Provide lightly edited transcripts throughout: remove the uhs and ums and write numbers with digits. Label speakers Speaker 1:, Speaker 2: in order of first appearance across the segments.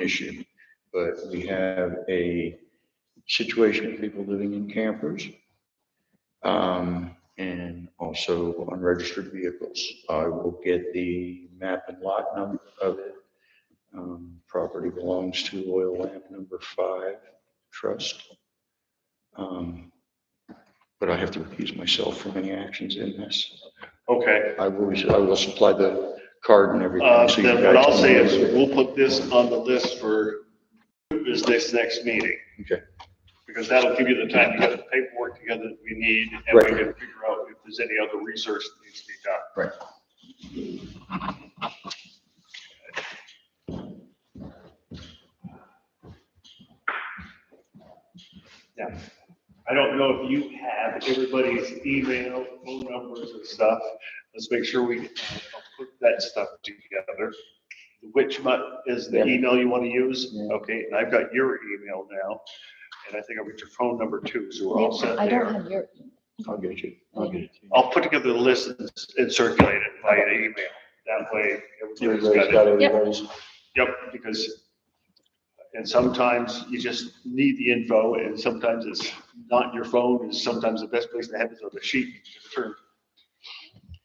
Speaker 1: issue, but we have a situation with people living in campers, and also unregistered vehicles. I will get the map and lot number of it. Property belongs to Oil Lamp number 5 Trust. But I have to recuse myself from any actions in this.
Speaker 2: Okay.
Speaker 1: I will supply the card and everything. So you
Speaker 2: Then
Speaker 1: guys
Speaker 2: what I'll
Speaker 1: can
Speaker 2: say
Speaker 1: use
Speaker 2: is
Speaker 1: it.
Speaker 2: we'll put this on the list for this next meeting.
Speaker 1: Okay.
Speaker 2: Because that'll give you the time to get the paperwork together that we need, and we
Speaker 1: Right.
Speaker 2: can figure out if there's any other research that needs to be done.
Speaker 1: Right.
Speaker 2: Yeah. I don't know if you have everybody's email, phone numbers and stuff. Let's make sure we put that stuff together. Which is the
Speaker 1: Yeah.
Speaker 2: email you want to use?
Speaker 1: Yeah.
Speaker 2: Okay, and I've got your email now, and I think I've got your phone number too, so we're all set
Speaker 3: I don't
Speaker 2: there.
Speaker 3: have your,
Speaker 1: I'll get you. I'll get it to you.
Speaker 2: I'll put together the list and circulate it via email. That way, everybody's
Speaker 1: Everybody's
Speaker 2: got
Speaker 1: got
Speaker 2: it.
Speaker 1: everybody's.
Speaker 2: Yep, because, and sometimes you just need the info, and sometimes it's not your phone, is sometimes the best place to have it on the sheet to turn.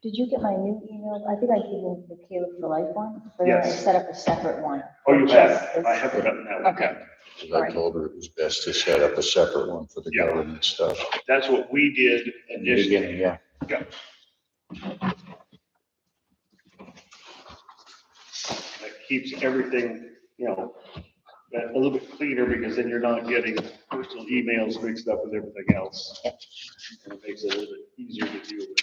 Speaker 3: did you get my new email? I think I gave you the Caleb for Life one, but then I
Speaker 2: Yes.
Speaker 3: set up a separate one.
Speaker 2: Oh, you
Speaker 3: Just
Speaker 2: have?
Speaker 3: this-
Speaker 2: I haven't gotten that one
Speaker 3: Okay.
Speaker 2: yet.
Speaker 1: Because I told her it was best to set up a separate one for the
Speaker 2: Yeah.
Speaker 1: government stuff.
Speaker 2: That's what we did
Speaker 1: In the
Speaker 2: initially.
Speaker 1: beginning, yeah.
Speaker 2: That keeps everything, a little bit cleaner, because then you're not getting personal emails mixed up with everything else. And it makes it a little bit easier to deal with.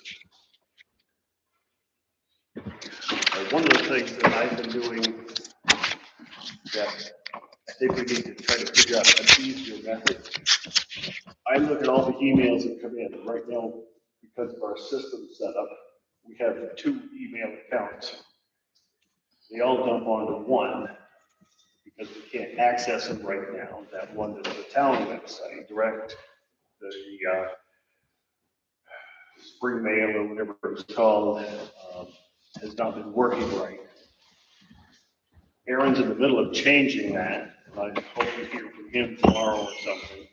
Speaker 2: One of the things that I've been doing that I think we need to try to figure out an easier method. I look at all the emails that come in. Right now, because of our system setup, we have 2 email accounts. They all dump onto one because we can't access them right now. That one is the town website, direct, the spring mail or whatever it's called, has not been working right. Aaron's in the middle of changing that. I hope to hear from him tomorrow or something.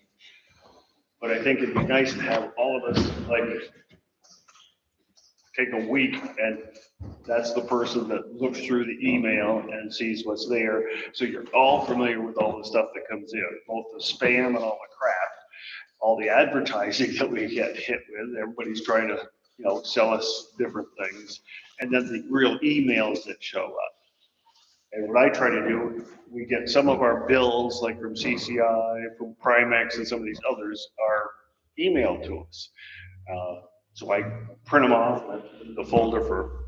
Speaker 2: But I think it'd be nice to have all of us, like, take a week, and that's the person that looks through the email and sees what's there. So you're all familiar with all the stuff that comes in, both the spam and all the crap, all the advertising that we get hit with. Everybody's trying to, sell us different things. And then the real emails that show up. And what I try to do, we get some of our bills, like from CCI, from Primex, and some of these others are emailed to us. So I print them off, the folder for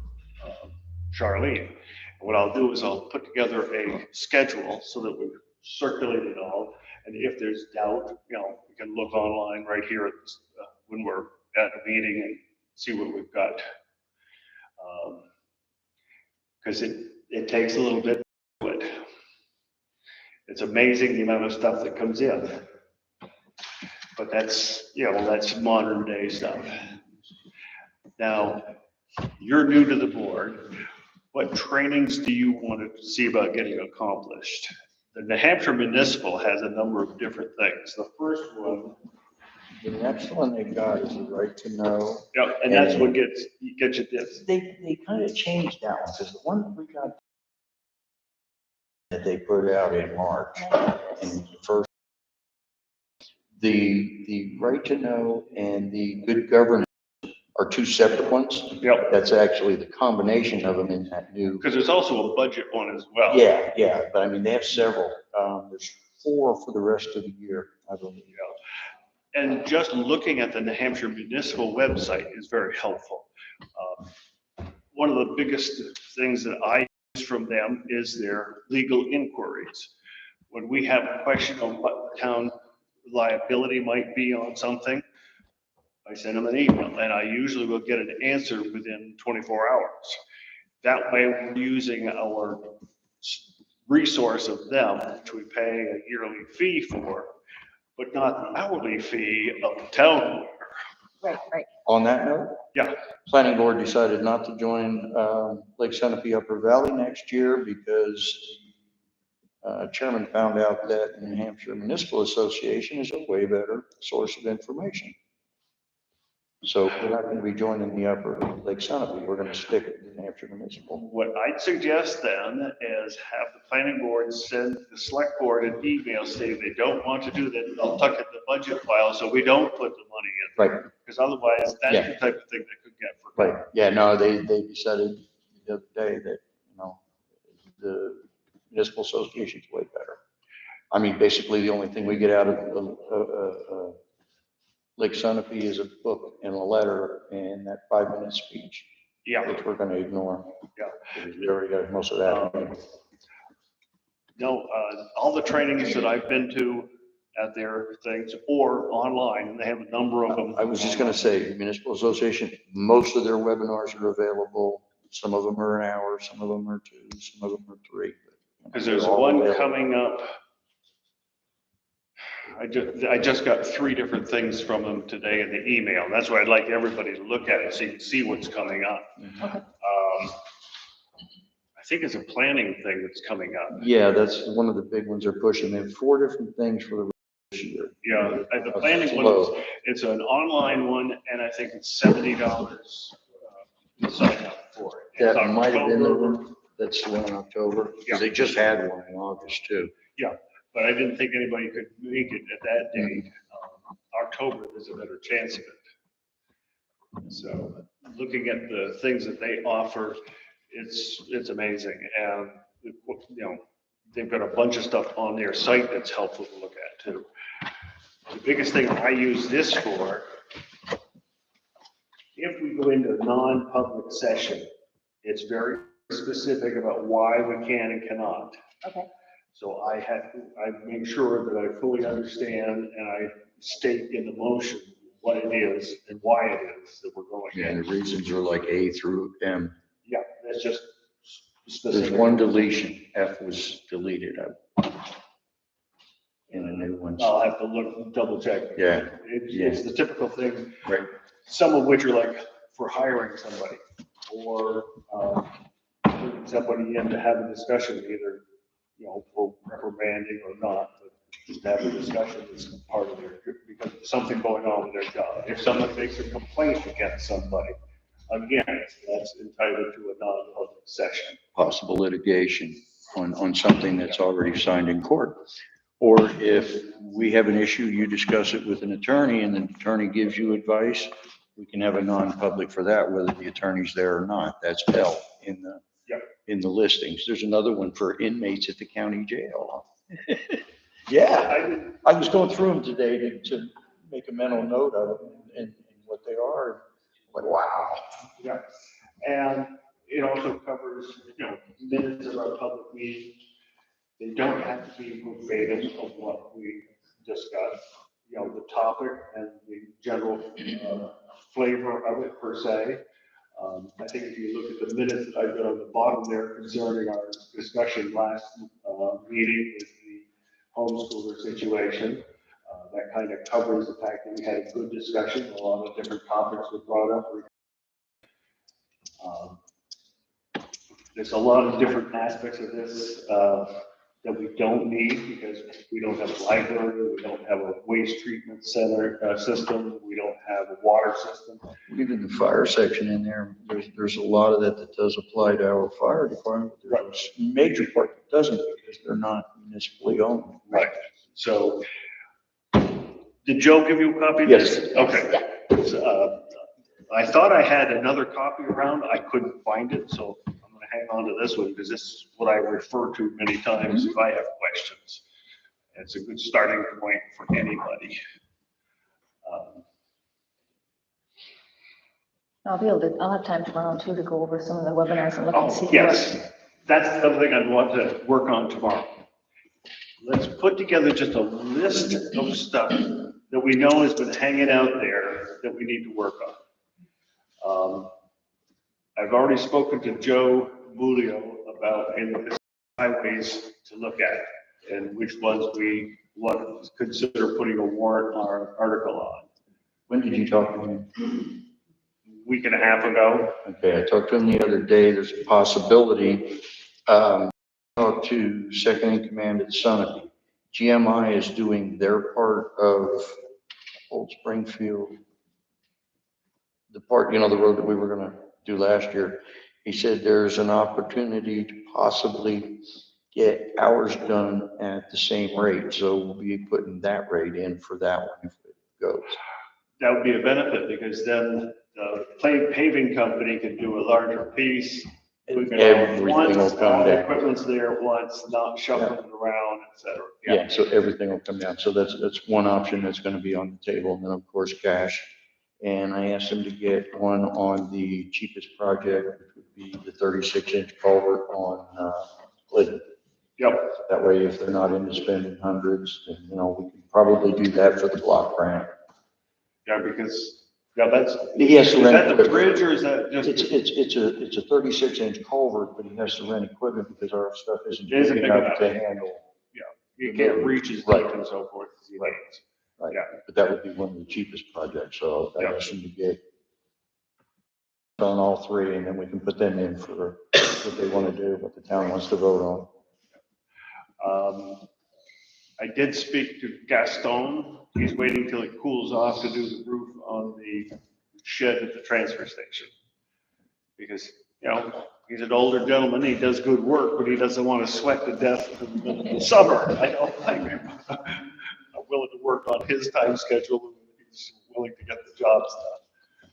Speaker 2: Charlene. And what I'll do is I'll put together a schedule so that we circulate it all. And if there's doubt, we can look online right here at this, when we're at a meeting and see what we've got. Because it takes a little bit to do it. It's amazing the amount of stuff that comes in. But that's, that's modern day stuff. Now, you're new to the board. What trainings do you want to see about getting accomplished? The New Hampshire Municipal has a number of different things. The first one.
Speaker 1: The next one they got is the right to know.
Speaker 2: Yeah, and that's what gets you this.
Speaker 1: They kind of changed that one, because the one that we got that they put out in March, and first, the right to know and the good governance are 2 separate ones.
Speaker 2: Yep.
Speaker 1: That's actually the combination of them in that new.
Speaker 2: Because there's also a budget one as well.
Speaker 1: Yeah, but I mean, they have several. There's 4 for the rest of the year, I believe.
Speaker 2: And just looking at the New Hampshire Municipal website is very helpful. One of the biggest things that I use from them is their legal inquiries. When we have a question on what the town liability might be on something, I send them an email, and I usually will get an answer within 24 hours. That way, we're using our resource of them, which we pay a yearly fee for, but not the hourly fee of the town lawyer.
Speaker 3: Right.
Speaker 1: On that note,
Speaker 2: Yeah,
Speaker 1: planning board decided not to join Lake Sunapee Upper Valley next year because Chairman found out that the New Hampshire Municipal Association is a way better source of information. So we're not going to be joining the Upper Lake Sunapee. We're going to stick with the New Hampshire Municipal.
Speaker 2: What I'd suggest then is have the planning board send the select board an email saying they don't want to do that. They'll tuck it in the budget file so we don't put the money in.
Speaker 1: Right.
Speaker 2: Because otherwise, that's
Speaker 1: Yeah.
Speaker 2: the type of thing that could get forgotten.
Speaker 1: Right. Yeah, no, they decided the other day that, the municipal association is way better. I mean, basically, the only thing we get out of Lake Sunapee is a book and a letter and that 5-minute speech,
Speaker 2: Yeah.
Speaker 1: which we're gonna ignore.
Speaker 2: Yeah.
Speaker 1: We already got most of that.
Speaker 2: No, all the trainings that I've been to at their things or online, and they have a number of them.
Speaker 1: I was just gonna say, the municipal association, most of their webinars are available. Some of them are an hour, some of them are 2, some of them are 3.
Speaker 2: Because there's
Speaker 1: They're all
Speaker 2: one
Speaker 1: available.
Speaker 2: coming up. I just got 3 different things from them today in the email. That's why I'd like everybody to look at it so you can see what's coming up.
Speaker 3: Okay.
Speaker 2: I think it's a planning thing that's coming up.
Speaker 1: Yeah, that's one of the big ones they're pushing. They have 4 different things for the this year.
Speaker 2: Yeah, the planning one,
Speaker 1: Slow.
Speaker 2: it's an online one, and I think it's $70 to sign up for it. It's
Speaker 1: That might have been the
Speaker 2: October,
Speaker 1: one, that's the one in October,
Speaker 2: Yeah.
Speaker 1: because they just had one in August too.
Speaker 2: but I didn't think anybody could make it at that date. October, there's a better chance of it. So looking at the things that they offer, it's amazing. And, they've got a bunch of stuff on their site that's helpful to look at too. The biggest thing I use this for, if we go into a non-public session, it's very specific about why we can and cannot.
Speaker 3: Okay.
Speaker 2: So I make sure that I fully understand and I state in the motion what it is and why it is that we're going.
Speaker 1: Yeah, and the reasons are like A through M.
Speaker 2: Yeah, that's just
Speaker 1: There's
Speaker 2: specific.
Speaker 1: one deletion, F was deleted in the new ones.
Speaker 2: I'll have to look, double check.
Speaker 1: Yeah,
Speaker 2: It's the typical thing,
Speaker 1: right.
Speaker 2: some of which are like for hiring somebody or putting somebody in to have a discussion, either, for reprimanding or not, but just have a discussion is part of their, because there's something going on with their job. If someone makes a complaint against somebody, again, that's entitled to a non-public session.
Speaker 1: Possible litigation on something that's already signed in court. Or if we have an issue, you discuss it with an attorney and the attorney gives you advice, we can have a non-public for that, whether the attorney's there or not. That's L in the,
Speaker 2: Yep.
Speaker 1: in the listings. There's another one for inmates at the county jail. Yeah, I was going through them today to make a mental note of them and what they are. Like, wow.
Speaker 2: Yeah, and it also covers, minutes of our public meetings. They don't have to be verbatim of what we discussed, the topic and the general flavor of it per se. I think if you look at the minutes that I've got on the bottom there concerning our discussion last meeting with the homeschooler situation, that kind of covers the fact that we had a good discussion. A lot of different topics were brought up. There's a lot of different aspects of this that we don't need because we don't have a library, we don't have a waste treatment center system, we don't have a water system.
Speaker 1: Even the fire section in there, there's a lot of that does apply to our fire department. There's a major part that doesn't because they're not municipally owned.
Speaker 2: Right. So, did Joe give you a copy of this?
Speaker 1: Yes.
Speaker 2: Okay. So, I thought I had another copy around, I couldn't find it, so I'm gonna hang on to this one because this is what I refer to many times if I have questions. It's a good starting point for anybody.
Speaker 3: I'll have time tomorrow too to go over some of the webinars and look and see.
Speaker 2: Oh, yes, that's the other thing I'd want to work on tomorrow. Let's put together just a list of stuff that we know has been hanging out there that we need to work on. I've already spoken to Joe Bulio about highways to look at and which ones we want to consider putting a warrant or article on.
Speaker 1: When did you talk to him?
Speaker 2: Week and a half ago.
Speaker 1: Okay, I talked to him the other day. There's a possibility, talked to second in command at Sunapee. GMI is doing their part of Old Springfield. The part, the road that we were gonna do last year. He said there's an opportunity to possibly get ours done at the same rate. So we'll be putting that rate in for that one if it goes.
Speaker 2: That would be a benefit because then the paving company can do a larger piece. We can
Speaker 1: Everything
Speaker 2: all
Speaker 1: will
Speaker 2: once,
Speaker 1: come
Speaker 2: all the
Speaker 1: down.
Speaker 2: equipment's there at once, not shuffling around, et cetera.
Speaker 1: Yeah, so everything will come down. So that's one option that's gonna be on the table. And then, of course, cash. And I asked him to get one on the cheapest project, which would be the 36-inch culvert on Glidden.
Speaker 2: Yep,
Speaker 1: That way, if they're not into spending hundreds, then, we can probably do that for the block grant.
Speaker 2: yeah, because, that's,
Speaker 1: He has to
Speaker 2: is
Speaker 1: rent
Speaker 2: that the
Speaker 1: equipment.
Speaker 2: bridge or is that
Speaker 1: It's
Speaker 2: just?
Speaker 1: a 36-inch culvert, but he has to rent equipment because our stuff isn't
Speaker 2: Isn't
Speaker 1: big
Speaker 2: big
Speaker 1: enough
Speaker 2: enough.
Speaker 1: to handle.
Speaker 2: You can't reach as
Speaker 1: Right.
Speaker 2: deep and so forth as he
Speaker 1: Right.
Speaker 2: needs.
Speaker 1: Right,
Speaker 2: Yeah.
Speaker 1: but that would be one of the cheapest projects, so I
Speaker 2: Yeah.
Speaker 1: asked him to get on all three, and then we can put them in for what they want to do, what the town wants to vote
Speaker 2: I did speak to Gaston. He's waiting till it cools off to do the roof on the shed at the transfer station. Because, he's an older gentleman, he does good work, but he doesn't want to sweat to death in the summer. I'm willing to work on his time schedule, and he's willing to get the jobs done.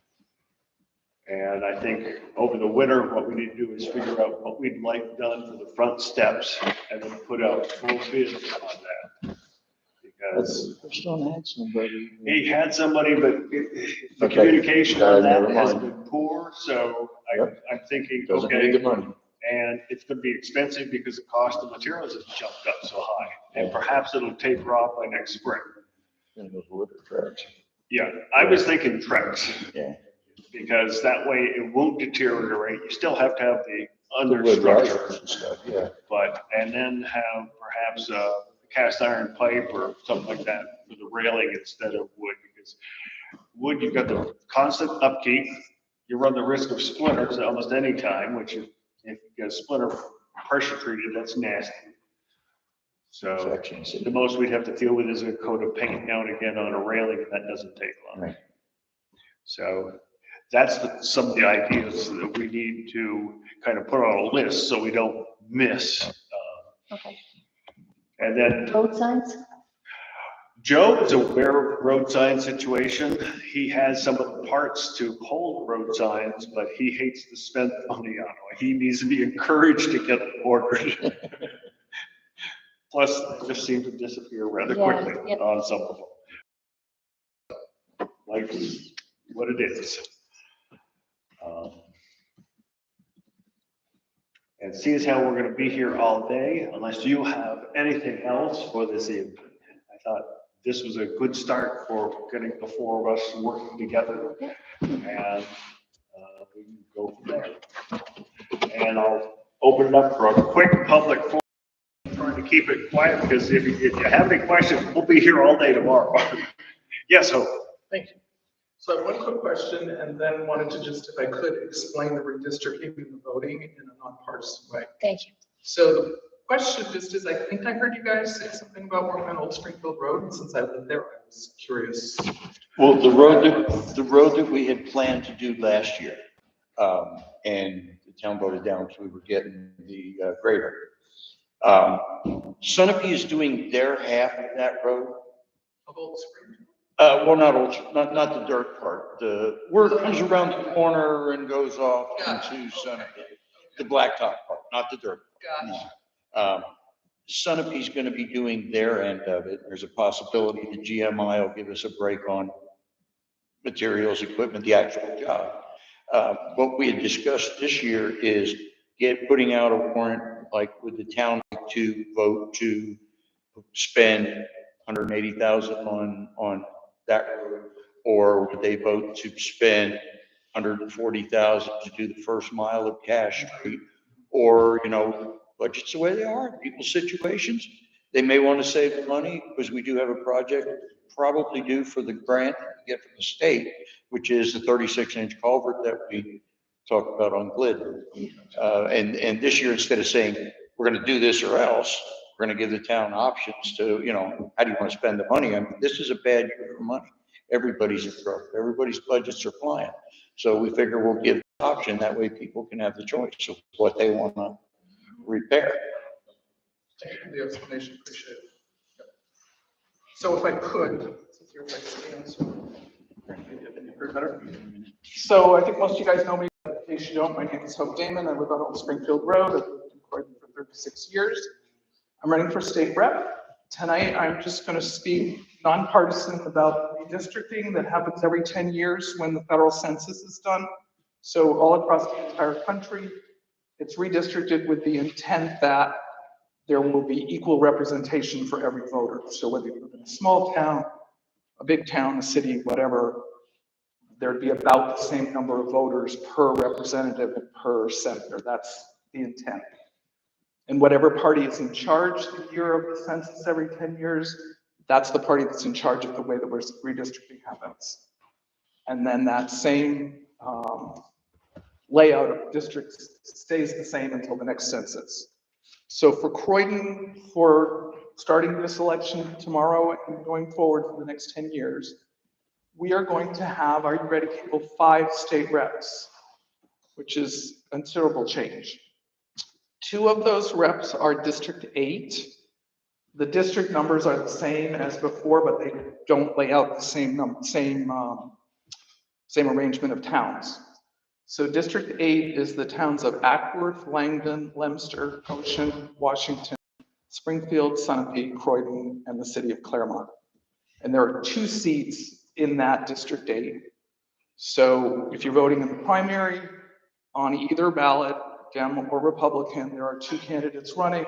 Speaker 2: And I think over the winter, what we need to do is figure out what we'd like done for the front steps and then put out full bids on that.
Speaker 1: on.
Speaker 2: Because
Speaker 1: Stone had somebody.
Speaker 2: he had somebody, but the
Speaker 1: Okay.
Speaker 2: communication on that
Speaker 1: Never
Speaker 2: has
Speaker 1: mind.
Speaker 2: been poor, so
Speaker 1: Yep.
Speaker 2: I'm thinking,
Speaker 1: Doesn't
Speaker 2: okay.
Speaker 1: need the money.
Speaker 2: And it's gonna be expensive because the cost of materials has jumped up so high. And perhaps it'll taper off by next spring.
Speaker 1: And those wood tracks.
Speaker 2: Yeah, I was thinking Trex,
Speaker 1: Yeah.
Speaker 2: because that way it won't deteriorate. You still have to have the
Speaker 1: The wood risers
Speaker 2: understructure,
Speaker 1: and stuff, yeah.
Speaker 2: and then have perhaps cast iron pipe or something like that for the railing instead of wood, because wood, you've got the constant upkeep. You run the risk of splinters almost any time, which if you get a splinter pressure treated, that's nasty. So
Speaker 1: Sections.
Speaker 2: the most we'd have to deal with is a coat of paint now and again on a railing, and that doesn't take long.
Speaker 1: Right.
Speaker 2: So that's some of the ideas that we need to kind of put on a list so we don't miss.
Speaker 3: Okay.
Speaker 2: And then
Speaker 3: Road signs?
Speaker 2: Joe is aware of road sign situation. He has some of the parts to hold road signs, but he hates to spend money on it. He needs to be encouraged to get them ordered. Plus, they just seem to disappear rather
Speaker 3: Yeah,
Speaker 2: quickly
Speaker 3: yep.
Speaker 2: on some of them. Like what it is. And seeing as how we're gonna be here all day, unless you have anything else for this evening, I thought this was a good start for getting the four of us working together. And we can go from there. And I'll open it up for a quick public forum. I'm trying to keep it quiet because if you have any questions, we'll be here all day tomorrow. Yes, Hope.
Speaker 4: Thank you. So I have one quick question and then wanted to just, if I could, explain the redistricting and the voting in a nonpartisan way.
Speaker 3: Thank you.
Speaker 4: So the question just is, I think I heard you guys say something about working on Old Springfield Road, and since I live there, I was curious.
Speaker 1: Well, the road that we had planned to do last year, and the town voted down because we were getting the grader. Sunapee is doing their half of that road.
Speaker 4: Of Old Springfield?
Speaker 1: Well, not the dirt part, where it comes around the corner and goes off
Speaker 4: Gotcha.
Speaker 1: into Sunapee. The blacktop part, not the dirt.
Speaker 4: Gotcha.
Speaker 1: Sunapee's gonna be doing their end of it. There's a possibility the GMI will give us a break on materials, equipment, the actual job. What we had discussed this year is putting out a warrant, like with the town to vote to spend 180,000 on that road, or would they vote to spend 140,000 to do the first mile of Cash Street? Or, budgets the way they are, people's situations. They may want to save the money because we do have a project probably due for the grant we get from the state, which is the 36-inch culvert that we talked about on Glidden. And this year, instead of saying, we're gonna do this or else. We're gonna give the town options to, how do you wanna spend the money? I mean, this is a bad year for money. Everybody's in trouble. Everybody's budgets are flying. So we figure we'll give the option, that way people can have the choice of what they wanna repair.
Speaker 4: Thank you for the explanation, appreciate it. Yep. So if I could, since you're like stand, so maybe I can hear better. So I think most of you guys know me. In case you don't, my name is Hope Damon. I live on Old Springfield Road. I've lived in Croydon for 36 years. I'm running for state rep. Tonight, I'm just going to speak nonpartisan about redistricting that happens every 10 years when the federal census is done. So all across the entire country, it's redistricted with the intent that there will be equal representation for every voter. So whether you live in a small town, a big town, a city, whatever, there'd be about the same number of voters per representative and per senator. That's the intent. And whatever party is in charge the year of the census every 10 years, that's the party that's in charge of the way that redistricting happens. And then that same layout of districts stays the same until the next census. So for Croydon, for starting this election tomorrow and going forward for the next 10 years, we are going to have, are you ready people, 5 state reps, which is considerable change. 2 of those reps are District 8. The district numbers are the same as before, but they don't lay out the same arrangement of towns. So District 8 is the towns of Ackworth, Langdon, Leominster, Goshen, Washington, Springfield, Sunapee, Croydon, and the city of Claremont. And there are 2 seats in that District 8. So if you're voting in the primary, on either ballot, Dem or Republican, there are 2 candidates running,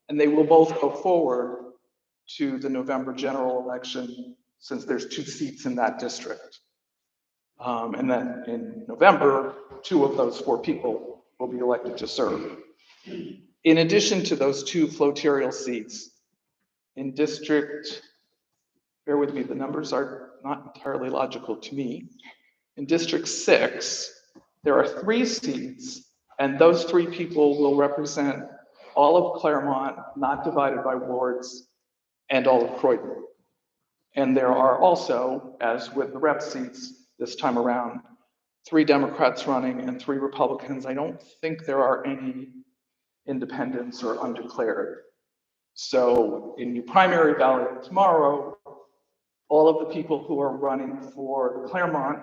Speaker 4: and they will both go forward to the November general election since there's 2 seats in that district. And then in November, 2 of those 4 people will be elected to serve. In addition to those 2 floterial seats, in District, bear with me, the numbers are not entirely logical to me. In District 6, there are 3 seats, and those 3 people will represent all of Claremont, not divided by wards, and all of Croydon. And there are also, as with the rep seats this time around, 3 Democrats running and 3 Republicans. I don't think there are any independents or undeclared. So in your primary ballot tomorrow, all of the people who are running for the Claremont,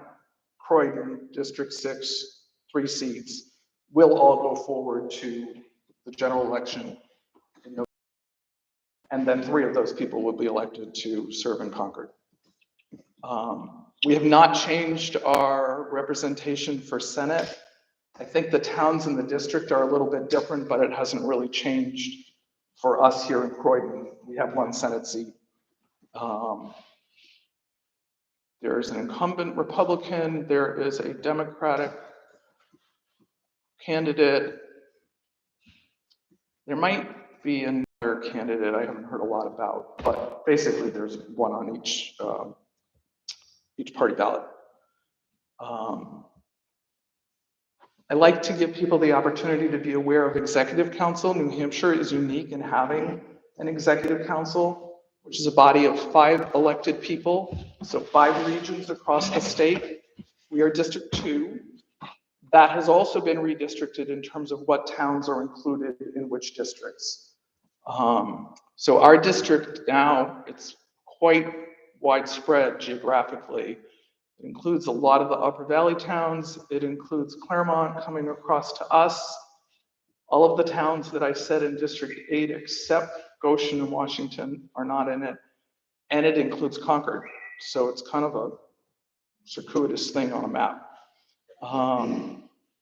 Speaker 4: Croydon, District 6, 3 seats, will all go forward to the general election in November. And then 3 of those people will be elected to serve in Concord. We have not changed our representation for Senate. I think the towns in the district are a little bit different, but it hasn't really changed for us here in Croydon. We have 1 Senate seat. There's an incumbent Republican, there is a Democratic candidate. There might be another candidate I haven't heard a lot about, but basically there's 1 on each party ballot. I like to give people the opportunity to be aware of executive council. New Hampshire is unique in having an executive council, which is a body of 5 elected people, so 5 regions across the state. We are District 2. That has also been redistricted in terms of what towns are included in which districts. So our district now, it's quite widespread geographically. It includes a lot of the Upper Valley towns. It includes Claremont coming across to us. All of the towns that I said in District 8, except Goshen and Washington, are not in it. And it includes Concord. So it's kind of a circuitous thing on a map.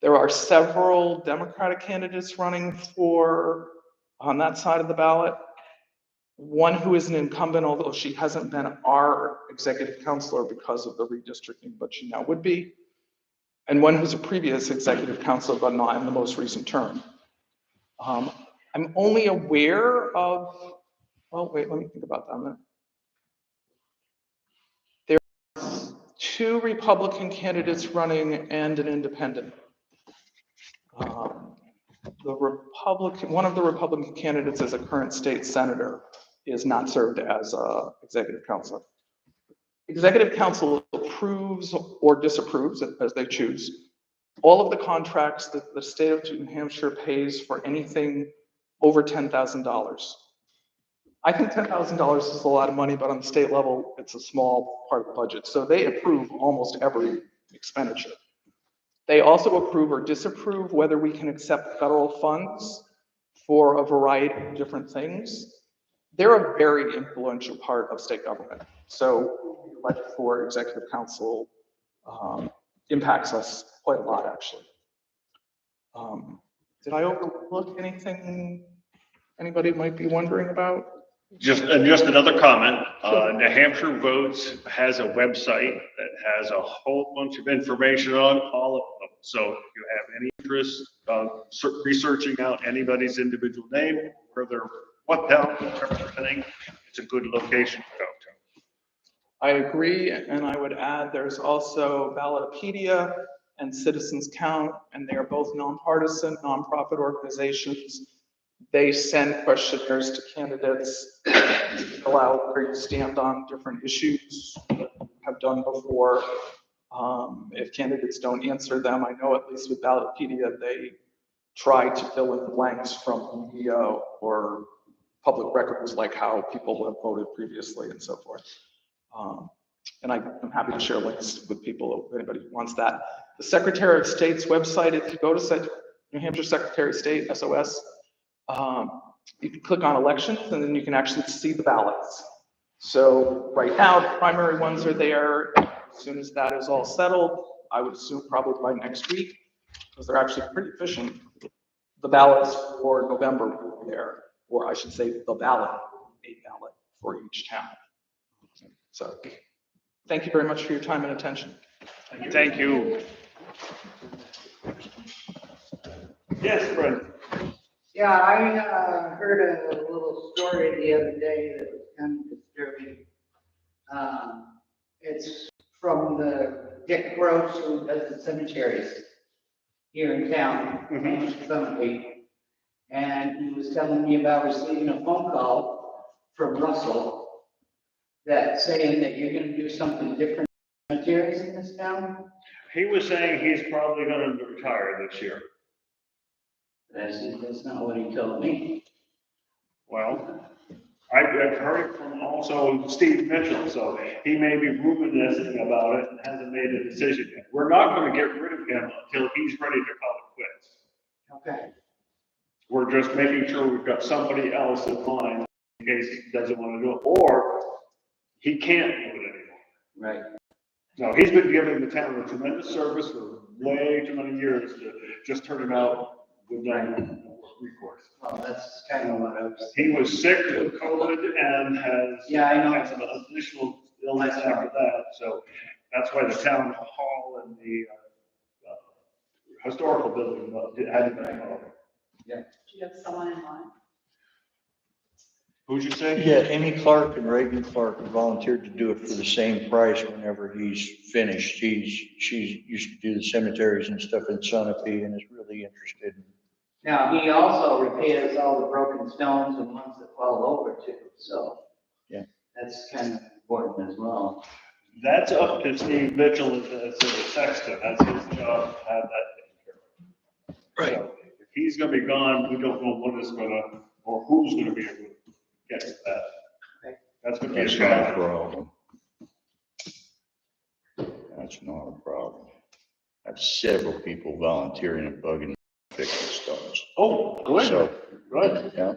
Speaker 4: There are several Democratic candidates running for on that side of the ballot. 1 who is an incumbent, although she hasn't been our executive counselor because of the redistricting, but she now would be. And 1 who's a previous executive counselor, but not in the most recent term. I'm only aware of, well, wait, let me think about that a minute. There are 2 Republican candidates running and an independent. The one of the Republican candidates as a current state senator is not served as a executive counselor. Executive council approves or disapproves, as they choose, all of the contracts that the state of New Hampshire pays for anything over $10,000. I think $10,000 is a lot of money, but on the state level, it's a small part of the budget. So they approve almost every expenditure. They also approve or disapprove whether we can accept federal funds for a variety of different things. They're a very influential part of state government. So elected for executive council impacts us quite a lot, actually. Did I overlook anything anybody might be wondering about?
Speaker 2: Just another comment, New Hampshire Votes has a website that has a whole bunch of information on all of them. So if you have any interest of researching out anybody's individual name, where they're, what town, everything, it's a good location to go to.
Speaker 4: I agree, and I would add there's also Ballotpedia and Citizens Count, and they are both nonpartisan, nonprofit organizations. They send questionnaires to candidates to fill out where you stand on different issues that have done before. If candidates don't answer them, I know at least with Ballotpedia, they try to fill in the blanks from media or public records, like how people have voted previously and so forth. And I'm happy to share links with people if anybody wants that. The Secretary of State's website, if you go to New Hampshire Secretary of State, SOS, you can click on elections and then you can actually see the ballots. So right now, the primary ones are there. As soon as that is all settled, I would assume probably by next week, because they're actually pretty efficient, the ballots for November will be there, or I should say the ballot, a ballot for each town. So thank you very much for your time and attention.
Speaker 2: Thank you. Yes, Brent.
Speaker 5: Yeah, I heard a little story the other day that was kind of disturbing. It's from the Dick Gross, who does the cemeteries here in town, and he was telling me about receiving a phone call from Russell that saying that you're gonna do something different in cemeteries in this town.
Speaker 2: He was saying he's probably gonna retire this year.
Speaker 5: That's not what he told me.
Speaker 2: Well, I've heard it from also Steve Mitchell, so he may be reminiscing about it and hasn't made a decision yet. We're not gonna get rid of him until he's ready to call it quits.
Speaker 5: Okay.
Speaker 2: We're just making sure we've got somebody else in line in case he doesn't want to do it, or he can't do it anymore.
Speaker 5: Right.
Speaker 2: No, he's been giving the town a tremendous service for way too many years to just turn him out with no recourse.
Speaker 5: Well, that's kind of what I was.
Speaker 2: He was sick with COVID and has
Speaker 5: Yeah, I know.
Speaker 2: had some additional illness after that, so that's why the town hall and the historical building hadn't been involved.
Speaker 5: Yeah.
Speaker 6: Do you have someone in mind?
Speaker 2: Who'd you say?
Speaker 1: Yeah, Amy Clark and Reagan Clark volunteered to do it for the same price whenever he's finished. She used to do the cemeteries and stuff in Sunapee and is really interested in.
Speaker 5: Now, he also repairs all the broken stones and ones that fall over too, so.
Speaker 1: Yeah.
Speaker 5: That's kind of important as well.
Speaker 2: That's up to Steve Mitchell as the sexton. That's his job to have that taken care of.
Speaker 1: Right.
Speaker 2: So if he's gonna be gone, we don't know what is gonna, or who's gonna be able to get to that.
Speaker 5: Okay.
Speaker 2: That's gonna be a
Speaker 1: That's not a
Speaker 2: challenge.
Speaker 1: problem. That's not a problem. I have several people volunteering and bugging fixing stones.
Speaker 2: Oh, good,
Speaker 1: So,
Speaker 2: good.
Speaker 1: yeah.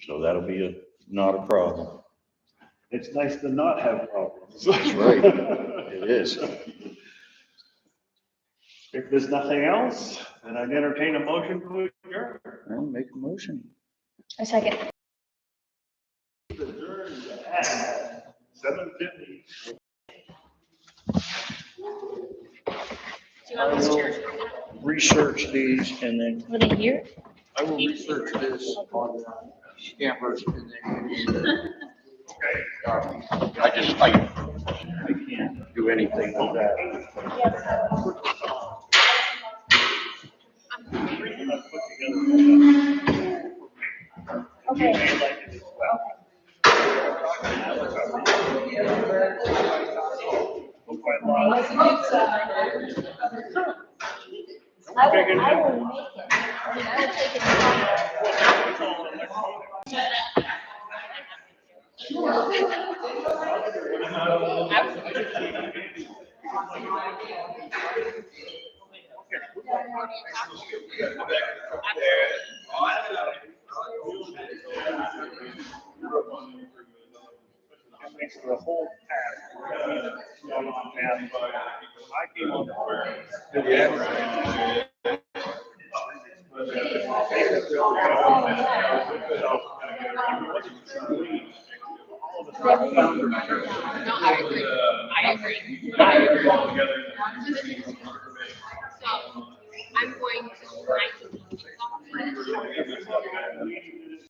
Speaker 1: So that'll be not a problem.
Speaker 2: It's nice to not have problems.
Speaker 1: That's right. It is.
Speaker 2: If there's nothing else, then I'd entertain a motion to adjourn.
Speaker 1: I'll make a motion.
Speaker 3: A second.
Speaker 2: Adjourned at 7:50.
Speaker 6: Do you want these chairs?
Speaker 1: Research these and then
Speaker 3: For the year?
Speaker 1: I will research this on cameras and then. I can't do anything with that.
Speaker 2: Put together
Speaker 3: Okay.
Speaker 2: may like it as well. Look quite a lot.
Speaker 3: I will make it. I mean, I will take it.
Speaker 2: It's all electronic. It makes the whole path. And I came on
Speaker 6: No, I agree. I agree. I agree.